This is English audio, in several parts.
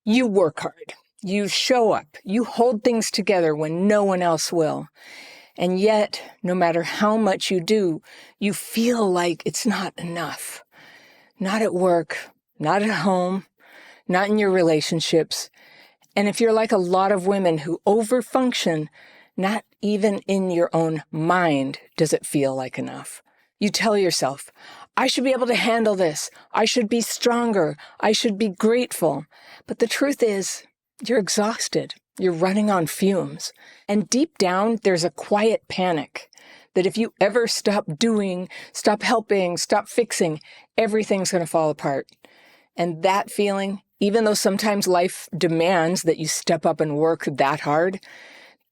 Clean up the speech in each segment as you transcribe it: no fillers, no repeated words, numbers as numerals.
You work hard. You show up. You hold things together when no one else will. And yet, no matter how much you do, you feel like it's not enough. Not at work, not at home, not in your relationships. And if you're like a lot of women who overfunction, not even in your own mind does it feel like enough. You tell yourself, I should be able to handle this. I should be stronger. I should be grateful. But the truth is, you're exhausted. You're running on fumes. And deep down, there's a quiet panic that if you ever stop doing, stop helping, stop fixing, everything's going to fall apart. And that feeling, even though sometimes life demands that you step up and work that hard,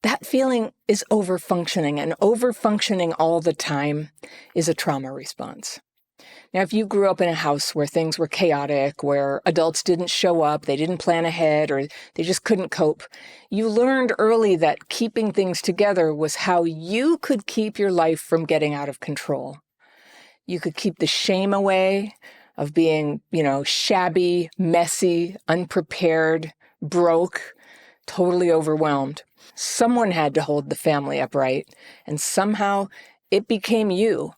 that feeling is overfunctioning, and overfunctioning all the time is a trauma response. Now, if you grew up in a house where things were chaotic, where adults didn't show up, they didn't plan ahead, or they just couldn't cope, you learned early that keeping things together was how you could keep your life from getting out of control. You could keep the shame away of being, shabby, messy, unprepared, broke, totally overwhelmed. Someone had to hold the family upright, and somehow it became you.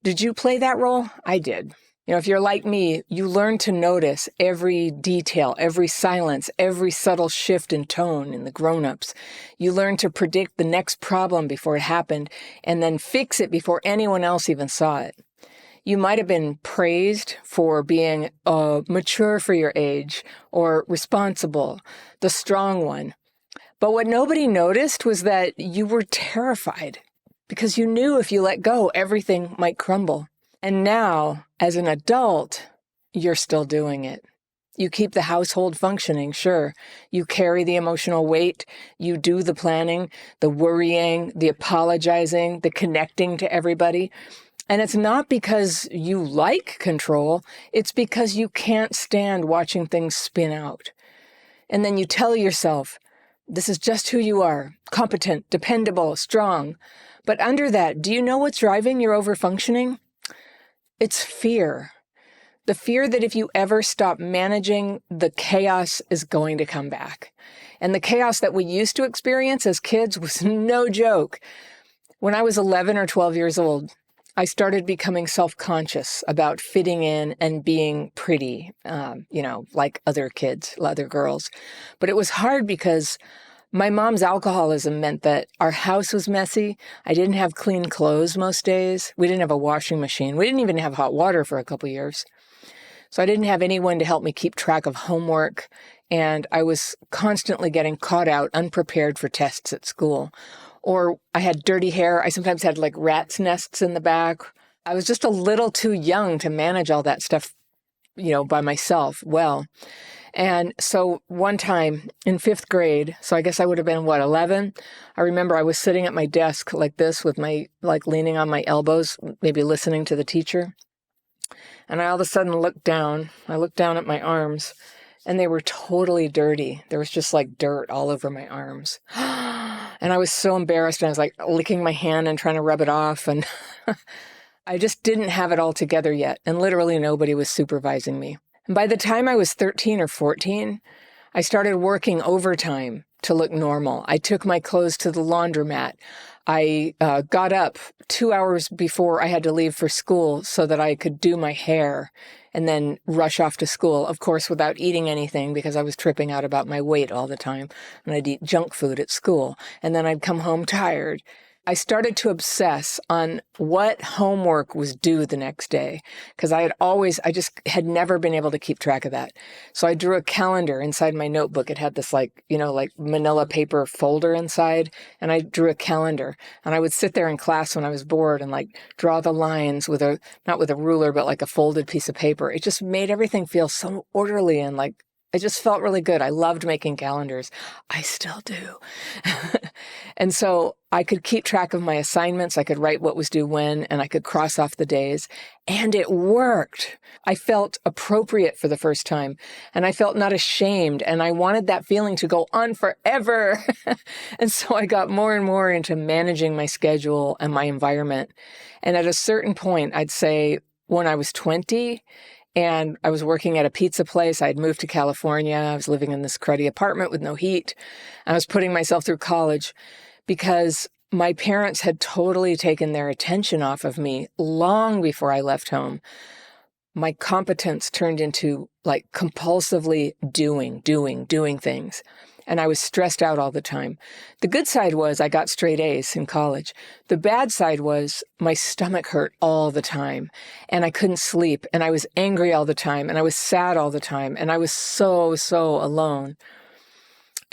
Did you play that role? I did. If you're like me, you learn to notice every detail, every silence, every subtle shift in tone in the grown-ups. You learn to predict the next problem before it happened and then fix it before anyone else even saw it. You might have been praised for being mature for your age or responsible, the strong one. But what nobody noticed was that you were terrified because you knew if you let go, everything might crumble. And now, as an adult, you're still doing it. You keep the household functioning, sure. You carry the emotional weight. You do the planning, the worrying, the apologizing, the connecting to everybody. And it's not because you like control. It's because you can't stand watching things spin out. And then you tell yourself, this is just who you are, competent, dependable, strong. But under that, do you know what's driving your overfunctioning? It's fear. The fear that if you ever stop managing, the chaos is going to come back. And the chaos that we used to experience as kids was no joke. When I was 11 or 12 years old, I started becoming self-conscious about fitting in and being pretty, like other kids, other girls. But it was hard because my mom's alcoholism meant that our house was messy. I didn't have clean clothes most days. We didn't have a washing machine. We didn't even have hot water for a couple years. So I didn't have anyone to help me keep track of homework. And I was constantly getting caught out unprepared for tests at school. Or I had dirty hair. I sometimes had like rat's nests in the back. I was just a little too young to manage all that stuff, by myself well. And so one time in 5th grade, so I guess I would have been, 11? I remember I was sitting at my desk like this with my, leaning on my elbows, maybe listening to the teacher. And I all of a sudden looked down. I looked down at my arms and they were totally dirty. There was just like dirt all over my arms. And I was so embarrassed. And I was like licking my hand and trying to rub it off. And I just didn't have it all together yet. And literally nobody was supervising me. And by the time I was 13 or 14, I started working overtime to look normal. I took my clothes to the laundromat. I got up 2 hours before I had to leave for school so that I could do my hair and then rush off to school, of course, without eating anything because I was tripping out about my weight all the time. And I'd eat junk food at school. And then I'd come home tired. I started to obsess on what homework was due the next day because I just had never been able to keep track of that. So I drew a calendar inside my notebook. It had this like manila paper folder inside, and I drew a calendar. And I would sit there in class when I was bored and draw the lines not with a ruler, but like a folded piece of paper. It just made everything feel so orderly and it just felt really good. I loved making calendars. I still do. And so I could keep track of my assignments. I could write what was due when, and I could cross off the days. And it worked. I felt appropriate for the first time. And I felt not ashamed. And I wanted that feeling to go on forever. And so I got more and more into managing my schedule and my environment. And at a certain point, I'd say when I was 20, And I was working at a pizza place. I had moved to California. I was living in this cruddy apartment with no heat. I was putting myself through college because my parents had totally taken their attention off of me long before I left home. My competence turned into like compulsively doing things. And I was stressed out all the time. The good side was I got straight A's in college. The bad side was my stomach hurt all the time and I couldn't sleep and I was angry all the time and I was sad all the time and I was so alone.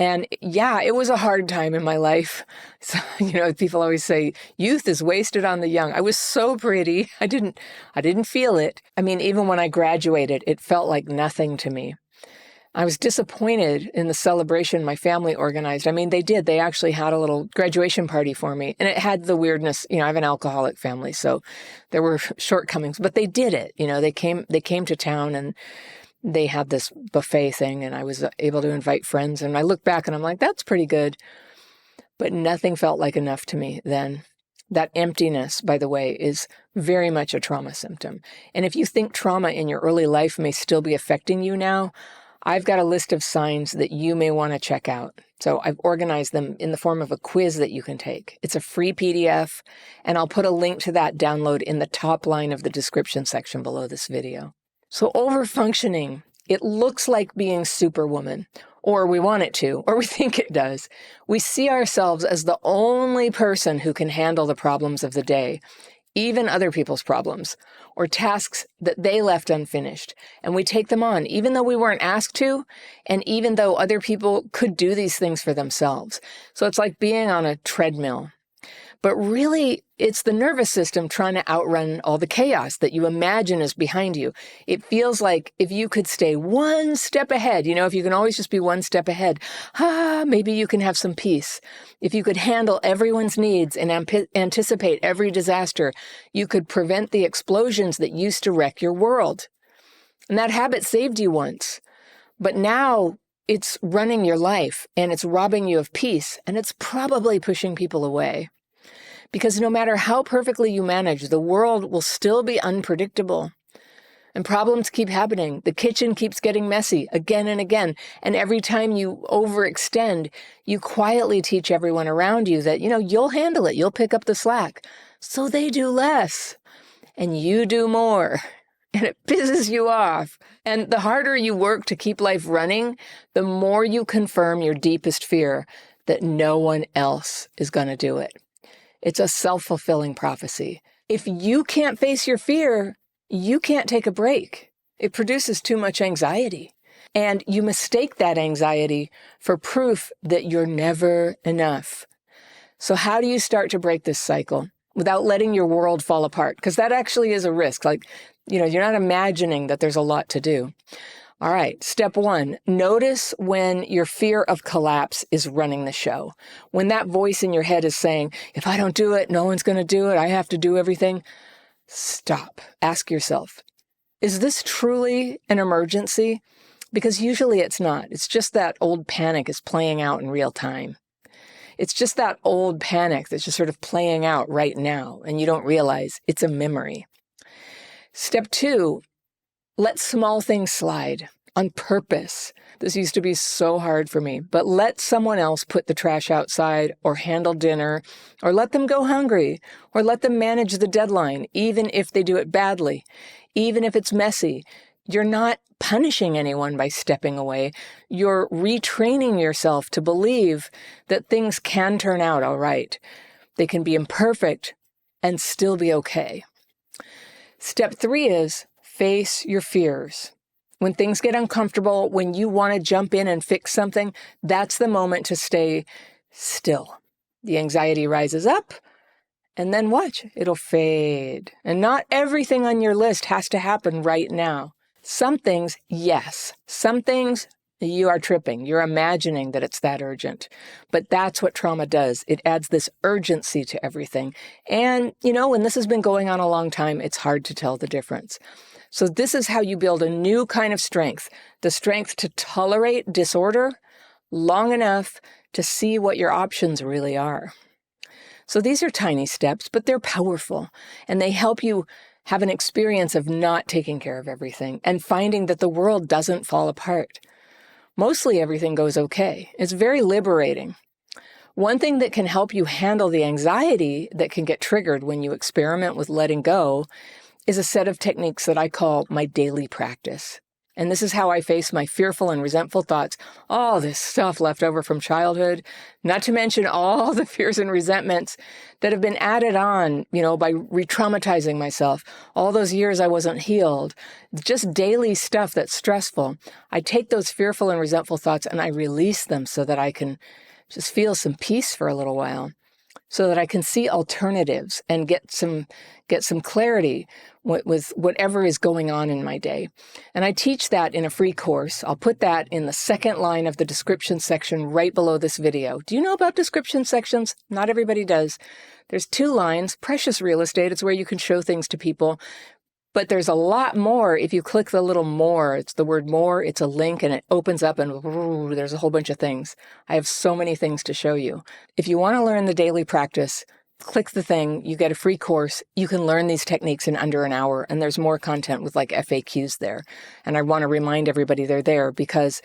And yeah, it was a hard time in my life. So, people always say youth is wasted on the young. I was so pretty. I didn't feel it. I mean, even when I graduated, it felt like nothing to me. I was disappointed in the celebration my family organized. I mean, they did. They actually had a little graduation party for me. And it had the weirdness, I have an alcoholic family, so there were shortcomings, but they did it. They came to town and they had this buffet thing and I was able to invite friends. And I look back and I'm like, that's pretty good. But nothing felt like enough to me then. That emptiness, by the way, is very much a trauma symptom. And if you think trauma in your early life may still be affecting you now, I've got a list of signs that you may want to check out. So I've organized them in the form of a quiz that you can take. It's a free PDF, and I'll put a link to that download in the top line of the description section below this video. So overfunctioning, it looks like being Superwoman, or we want it to, or we think it does. We see ourselves as the only person who can handle the problems of the day, even other people's problems, or tasks that they left unfinished. And we take them on, even though we weren't asked to, and even though other people could do these things for themselves. So it's like being on a treadmill. But really, it's the nervous system trying to outrun all the chaos that you imagine is behind you. It feels like if you could stay one step ahead, if you can always just be one step ahead, maybe you can have some peace. If you could handle everyone's needs and anticipate every disaster, you could prevent the explosions that used to wreck your world. And that habit saved you once. But now it's running your life and it's robbing you of peace and it's probably pushing people away. Because no matter how perfectly you manage, the world will still be unpredictable. And problems keep happening. The kitchen keeps getting messy again and again. And every time you overextend, you quietly teach everyone around you that, you'll handle it. You'll pick up the slack. So they do less and you do more. And it pisses you off. And the harder you work to keep life running, the more you confirm your deepest fear that no one else is going to do it. It's a self-fulfilling prophecy. If you can't face your fear, you can't take a break. It produces too much anxiety. And you mistake that anxiety for proof that you're never enough. So how do you start to break this cycle without letting your world fall apart? Because that actually is a risk. You're not imagining that there's a lot to do. All right, step 1, notice when your fear of collapse is running the show. When that voice in your head is saying, if I don't do it, no one's going to do it, I have to do everything. Stop. Ask yourself, is this truly an emergency? Because usually it's not. It's just that old panic is playing out in real time. It's just that old panic that's just sort of playing out right now, and you don't realize it's a memory. Step 2, let small things slide on purpose. This used to be so hard for me, but let someone else put the trash outside or handle dinner, or let them go hungry, or let them manage the deadline, even if they do it badly, even if it's messy. You're not punishing anyone by stepping away. You're retraining yourself to believe that things can turn out all right. They can be imperfect and still be okay. Step 3 is face your fears. When things get uncomfortable, when you want to jump in and fix something, that's the moment to stay still. The anxiety rises up, and then watch, it'll fade. And not everything on your list has to happen right now. Some things, yes. Some things, you are tripping. You're imagining that it's that urgent. But that's what trauma does. It adds this urgency to everything. And, when this has been going on a long time, it's hard to tell the difference. So this is how you build a new kind of strength, the strength to tolerate disorder long enough to see what your options really are. So these are tiny steps, but they're powerful, and they help you have an experience of not taking care of everything and finding that the world doesn't fall apart. Mostly everything goes okay. It's very liberating. One thing that can help you handle the anxiety that can get triggered when you experiment with letting go is a set of techniques that I call my daily practice. And this is how I face my fearful and resentful thoughts, all this stuff left over from childhood, not to mention all the fears and resentments that have been added on, by re-traumatizing myself. All those years I wasn't healed, just daily stuff that's stressful. I take those fearful and resentful thoughts and I release them so that I can just feel some peace for a little while, so that I can see alternatives and get some clarity with whatever is going on in my day. And I teach that in a free course. I'll put that in the second line of the description section right below this video. Do you know about description sections? Not everybody does. There's 2 lines, precious real estate. It's where you can show things to people. But there's a lot more if you click the little more. It's the word more. It's a link and it opens up and there's a whole bunch of things. I have so many things to show you. If you want to learn the daily practice, click the thing. You get a free course. You can learn these techniques in under an hour. And there's more content with like FAQs there. And I want to remind everybody they're there because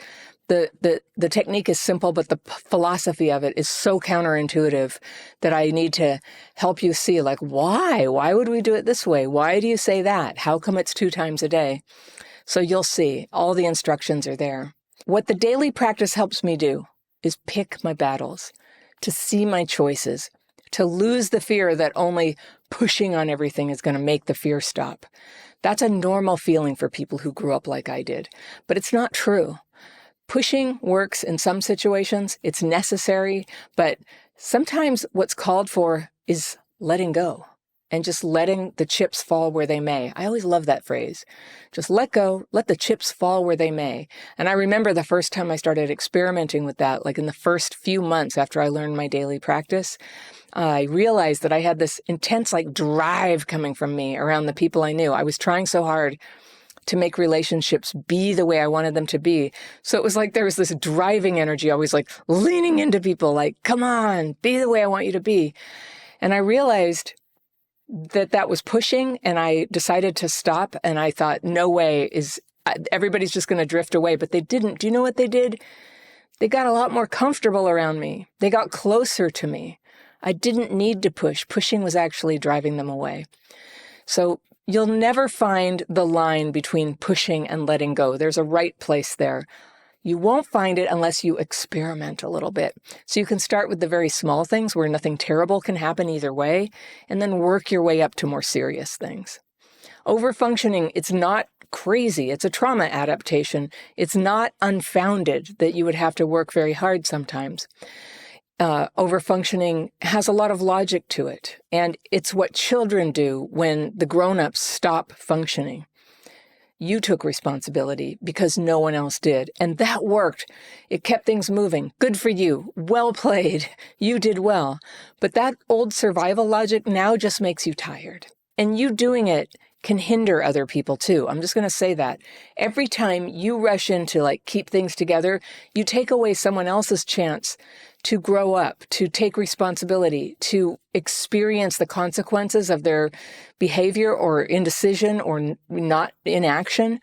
the technique is simple, but the philosophy of it is so counterintuitive that I need to help you see, like, why? Why would we do it this way? Why do you say that? How come it's 2 times a day? So you'll see, all the instructions are there. What the daily practice helps me do is pick my battles, to see my choices, to lose the fear that only pushing on everything is going to make the fear stop. That's a normal feeling for people who grew up like I did, but it's not true. Pushing works in some situations, it's necessary, but sometimes what's called for is letting go and just letting the chips fall where they may. I always love that phrase. Just let go, let the chips fall where they may. And I remember the first time I started experimenting with that, like in the first few months after I learned my daily practice, I realized that I had this intense drive coming from me around the people I knew. I was trying so hard to make relationships be the way I wanted them to be. So it was like there was this driving energy, always leaning into people, come on, be the way I want you to be. And I realized that was pushing, and I decided to stop, and I thought, no way, everybody's just going to drift away. But they didn't. Do you know what they did? They got a lot more comfortable around me. They got closer to me. I didn't need to push. Pushing was actually driving them away. So you'll never find the line between pushing and letting go. There's a right place there. You won't find it unless you experiment a little bit. So you can start with the very small things where nothing terrible can happen either way, and then work your way up to more serious things. Overfunctioning, it's not crazy. It's a trauma adaptation. It's not unfounded that you would have to work very hard sometimes. Overfunctioning has a lot of logic to it, and it's what children do when the grown-ups stop functioning. You took responsibility because no one else did, and that worked. It kept things moving. Good for you. Well played. You did well. But that old survival logic now just makes you tired, and you doing it can hinder other people too. I'm just going to say that. Every time you rush in to keep things together, you take away someone else's chance to grow up, to take responsibility, to experience the consequences of their behavior or indecision or not inaction.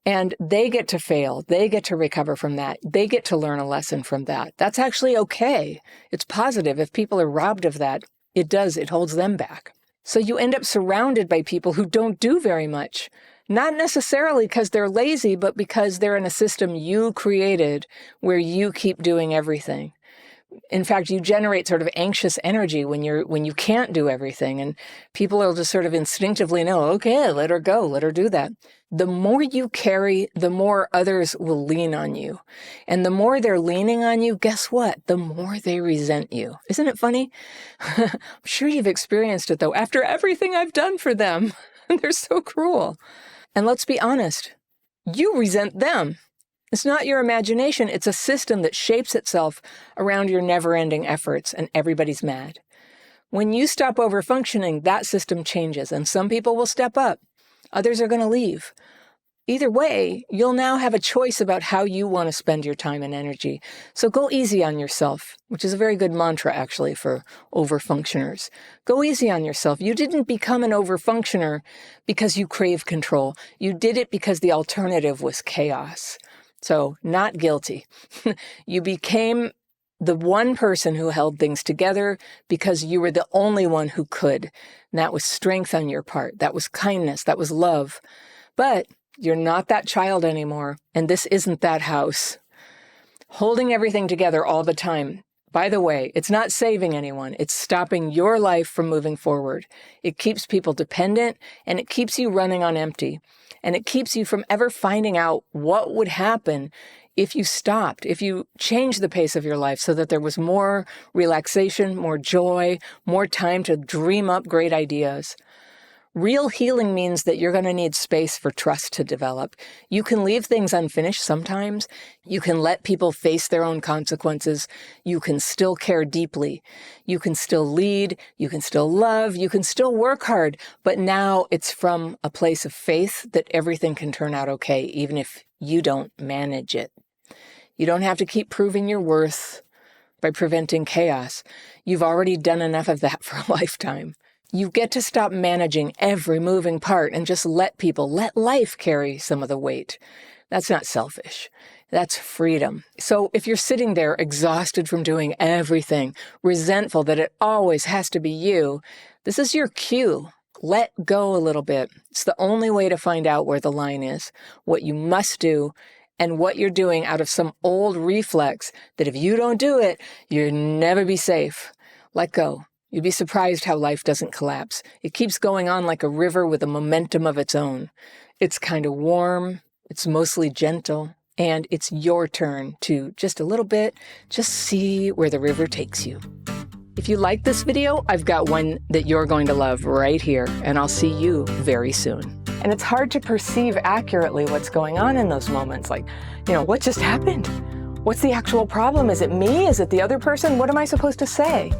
And they get to fail. They get to recover from that. They get to learn a lesson from that. That's actually okay. It's positive. If people are robbed of that, it holds them back. So you end up surrounded by people who don't do very much, not necessarily because they're lazy, but because they're in a system you created where you keep doing everything. In fact, you generate sort of anxious energy when you can't do everything, and people will just sort of instinctively know, okay, let her go, let her do that. The more you carry, the more others will lean on you. And the more they're leaning on you, guess what? The more they resent you. Isn't it funny? I'm sure you've experienced it, though. After everything I've done for them, they're so cruel. And let's be honest, you resent them. It's not your imagination. It's a system that shapes itself around your never-ending efforts, and everybody's mad. When you stop overfunctioning, that system changes, and some people will step up. Others are going to leave. Either way, you'll now have a choice about how you want to spend your time and energy. So go easy on yourself, which is a very good mantra, actually, for overfunctioners. Go easy on yourself. You didn't become an overfunctioner because you crave control. You did it because the alternative was chaos. So not guilty. You became the one person who held things together because you were the only one who could. And that was strength on your part. That was kindness. That was love. But you're not that child anymore, and this isn't that house. Holding everything together all the time. By the way, it's not saving anyone. It's stopping your life from moving forward. It keeps people dependent, and it keeps you running on empty. And it keeps you from ever finding out what would happen if you stopped, if you changed the pace of your life so that there was more relaxation, more joy, more time to dream up great ideas. Real healing means that you're going to need space for trust to develop. You can leave things unfinished sometimes. You can let people face their own consequences. You can still care deeply. You can still lead. You can still love. You can still work hard. But now it's from a place of faith that everything can turn out okay, even if you don't manage it. You don't have to keep proving your worth by preventing chaos. You've already done enough of that for a lifetime. You get to stop managing every moving part and just let life carry some of the weight. That's not selfish. That's freedom. So if you're sitting there exhausted from doing everything, resentful that it always has to be you, this is your cue. Let go a little bit. It's the only way to find out where the line is, what you must do, and what you're doing out of some old reflex that if you don't do it, you'll never be safe. Let go. You'd be surprised how life doesn't collapse. It keeps going on like a river with a momentum of its own. It's kind of warm, it's mostly gentle, and it's your turn to just a little bit, just see where the river takes you. If you like this video, I've got one that you're going to love right here, and I'll see you very soon. And it's hard to perceive accurately what's going on in those moments. Like, what just happened? What's the actual problem? Is it me? Is it the other person? What am I supposed to say?